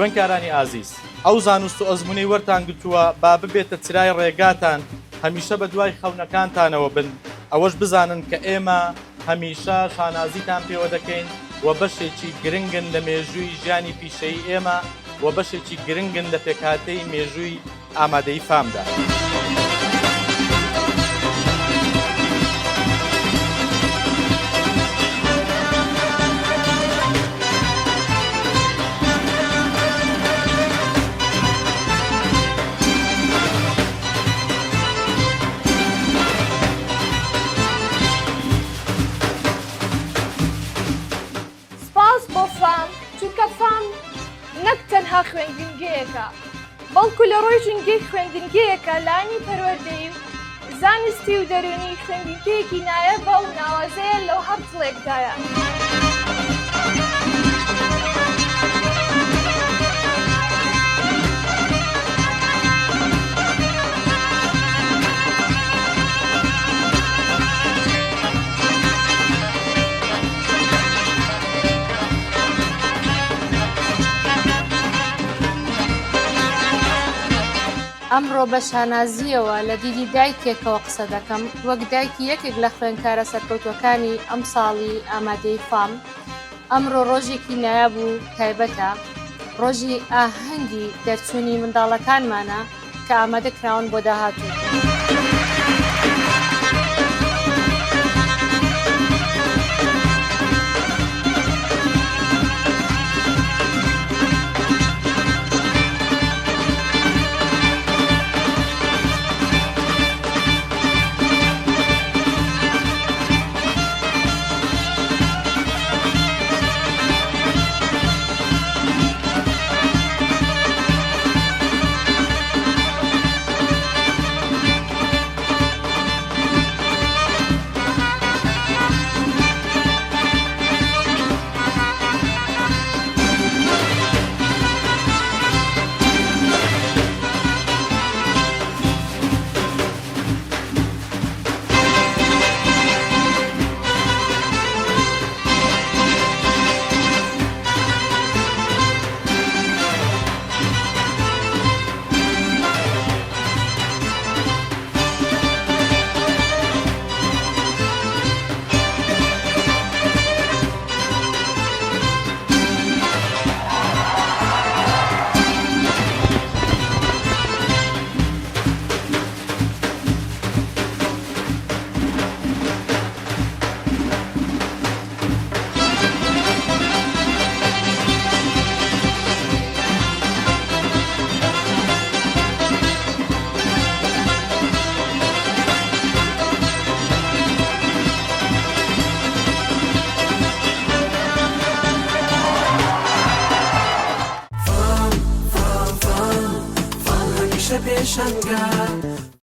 خوێنکارانی ئازیز ئەو زانست و ئەزمونەی وەرتان گرتووە با ببێتە چرای ڕێگاتان هەمیشە بە دوای خەونەکانتانەوە بن ئەوەش بزانن کە ئێمە هەمیشە شانازیتان پێوە دەکەین و بەشێکی گرنگن لە مێژووی ژیانی پیشەیی ئێمە و بەشێکی گرنگن لە پێکهاتەی مێژووی ئامادەی فامدا. چونکە فام نەک تەنها خوێندنگەیەکە بەڵکو لە ڕۆی ژنگەی خوێندنگەیەکە لانی پەروەردەی و زانستی و دەرونی خوێندنگەیەکی نایەبە و ناوازەیە لەو هەر دڵێکدایە. ئەمڕۆ بە شانازیەوە لە دیدی دایکێکەوە قسە دەکەم وەک دایکی یەکێک لە خوێندکارە سەرکەوتوەکانی ئەم ساڵی ئامادەی فام. ئەمڕۆ ڕۆژێکی نایاب و تایبەتە، ڕۆژی ئاهەنگی دەرچوونی منداڵەکانمانە کە ئامادەکراون بۆ داهاتوو. پێشەنگە